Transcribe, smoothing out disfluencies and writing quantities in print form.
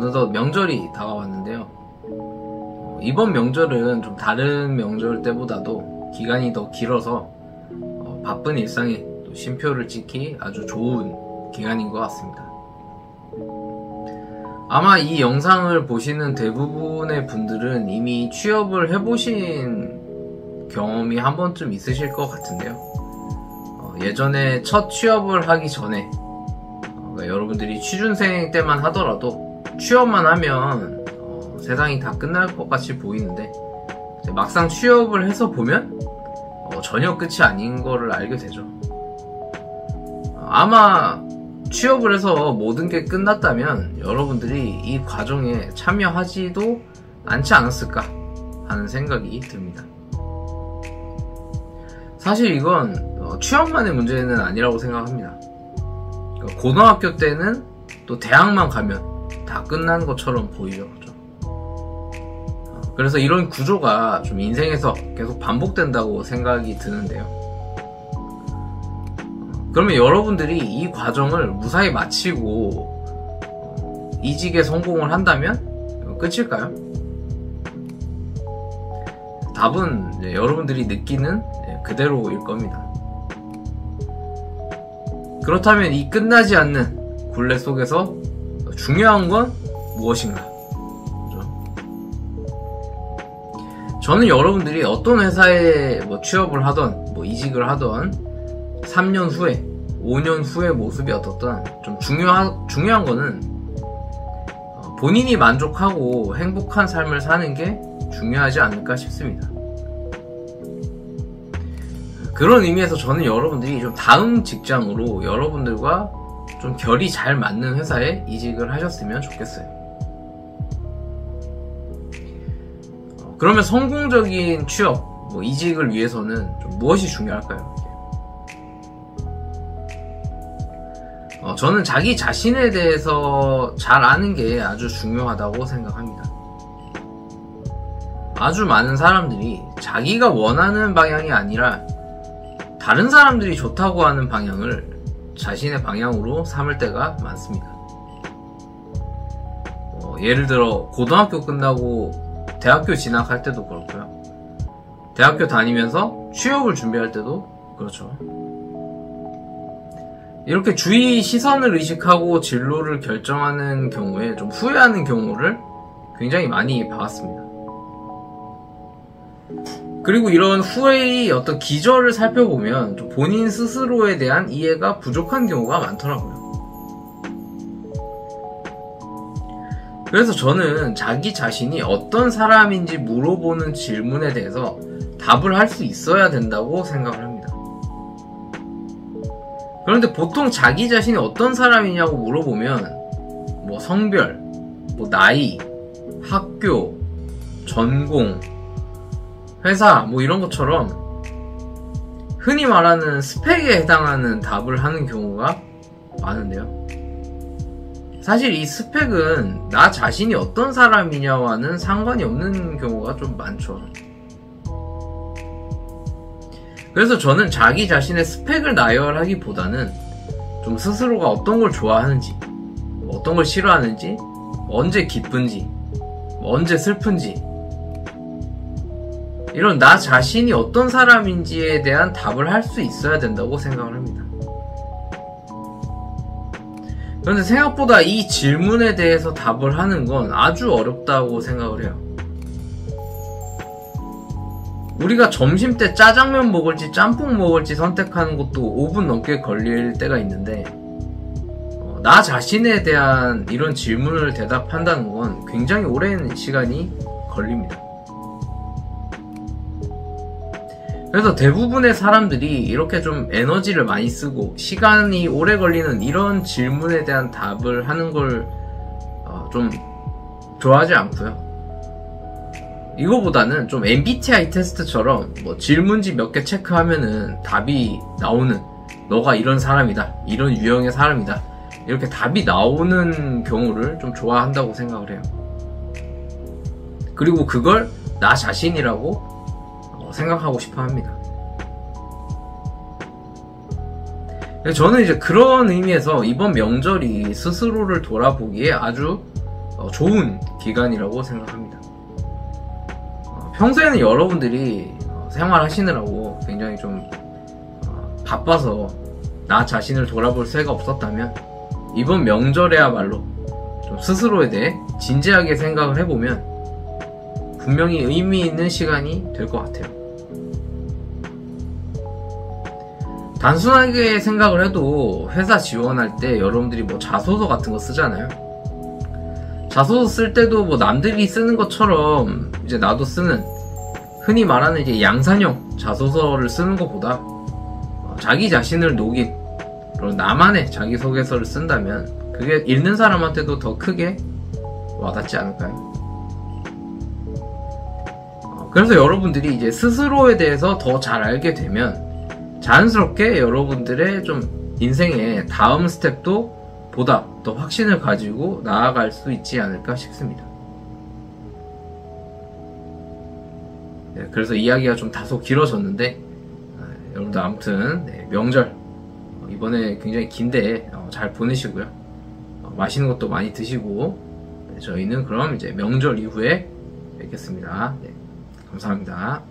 어느덧 명절이 다가왔는데요. 이번 명절은 좀 다른 명절 때보다도 기간이 더 길어서 바쁜 일상에 또 쉼표를 찍기 아주 좋은 기간인 것 같습니다. 아마 이 영상을 보시는 대부분의 분들은 이미 취업을 해보신 경험이 한 번쯤 있으실 것 같은데요. 예전에 첫 취업을 하기 전에 그러니까 여러분들이 취준생 때만 하더라도 취업만 하면 세상이 다 끝날 것 같이 보이는데 막상 취업을 해서 보면 전혀 끝이 아닌 거를 알게 되죠. 아마 취업을 해서 모든 게 끝났다면 여러분들이 이 과정에 참여하지도 않지 않았을까 하는 생각이 듭니다. 사실 이건 취업만의 문제는 아니라고 생각합니다. 고등학교 때는 또 대학만 가면 다 끝난 것처럼 보이죠. 그래서 이런 구조가 좀 인생에서 계속 반복된다고 생각이 드는데요. 그러면 여러분들이 이 과정을 무사히 마치고 이직에 성공을 한다면 끝일까요? 답은 여러분들이 느끼는 그대로일 겁니다. 그렇다면 이 끝나지 않는 굴레 속에서 중요한 건 무엇인가? 저는 여러분들이 어떤 회사에 취업을 하던 이직을 하던 3년 후에 5년 후의 모습이 어떻든 좀 중요한 거는 본인이 만족하고 행복한 삶을 사는 게 중요하지 않을까 싶습니다. 그런 의미에서 저는 여러분들이 좀 다음 직장으로 여러분들과 좀 결이 잘 맞는 회사에 이직을 하셨으면 좋겠어요. 그러면 성공적인 취업, 이직을 위해서는 좀 무엇이 중요할까요? 저는 자기 자신에 대해서 잘 아는 게 아주 중요하다고 생각합니다. 아주 많은 사람들이 자기가 원하는 방향이 아니라 다른 사람들이 좋다고 하는 방향을 자신의 방향으로 삼을 때가 많습니다. 예를 들어 고등학교 끝나고 대학교 진학할 때도 그렇고요. 대학교 다니면서 취업을 준비할 때도 그렇죠. 이렇게 주위 시선을 의식하고 진로를 결정하는 경우에 좀 후회하는 경우를 굉장히 많이 봐왔습니다. 그리고 이런 후회의 어떤 기저를 살펴보면 좀 본인 스스로에 대한 이해가 부족한 경우가 많더라고요. 그래서 저는 자기 자신이 어떤 사람인지 물어보는 질문에 대해서 답을 할 수 있어야 된다고 생각을 합니다. 그런데 보통 자기 자신이 어떤 사람이냐고 물어보면 성별, 나이, 학교, 전공, 회사 이런 것처럼 흔히 말하는 스펙에 해당하는 답을 하는 경우가 많은데요. 사실 이 스펙은 나 자신이 어떤 사람이냐와는 상관이 없는 경우가 좀 많죠. 그래서 저는 자기 자신의 스펙을 나열하기보다는 좀 스스로가 어떤 걸 좋아하는지, 어떤 걸 싫어하는지, 언제 기쁜지, 언제 슬픈지, 이런 나 자신이 어떤 사람인지에 대한 답을 할 수 있어야 된다고 생각을 합니다. 그런데 생각보다 이 질문에 대해서 답을 하는 건 아주 어렵다고 생각을 해요. 우리가 점심때 짜장면 먹을지 짬뽕 먹을지 선택하는 것도 5분 넘게 걸릴 때가 있는데 나 자신에 대한 이런 질문을 대답한다는 건 굉장히 오랜 시간이 걸립니다. 그래서 대부분의 사람들이 이렇게 좀 에너지를 많이 쓰고 시간이 오래 걸리는 이런 질문에 대한 답을 하는 걸 좀 좋아하지 않고요. 이거보다는 좀 MBTI 테스트처럼 질문지 몇 개 체크하면은 답이 나오는, 너가 이런 사람이다, 이런 유형의 사람이다, 이렇게 답이 나오는 경우를 좀 좋아한다고 생각을 해요. 그리고 그걸 나 자신이라고 생각하고 싶어 합니다. 저는 이제 그런 의미에서 이번 명절이 스스로를 돌아보기에 아주 좋은 기간이라고 생각합니다. 평소에는 여러분들이 생활하시느라고 굉장히 좀 바빠서 나 자신을 돌아볼 새가 없었다면 이번 명절에야말로 좀 스스로에 대해 진지하게 생각을 해보면 분명히 의미 있는 시간이 될 것 같아요. 단순하게 생각을 해도 회사 지원할 때 여러분들이 뭐 자소서 같은 거 쓰잖아요. 자소서 쓸 때도 뭐 남들이 쓰는 것처럼 이제 나도 쓰는 흔히 말하는 이제 양산형 자소서를 쓰는 것보다 자기 자신을 녹인 그런 나만의 자기소개서를 쓴다면 그게 읽는 사람한테도 더 크게 와닿지 않을까요? 그래서 여러분들이 이제 스스로에 대해서 더 잘 알게 되면 자연스럽게 여러분들의 좀 인생의 다음 스텝도 보다 더 확신을 가지고 나아갈 수 있지 않을까 싶습니다. 네, 그래서 이야기가 좀 다소 길어졌는데 여러분들 아무튼 명절 이번에 굉장히 긴데 잘 보내시고요. 맛있는 것도 많이 드시고 저희는 그럼 이제 명절 이후에 뵙겠습니다. 네, 감사합니다.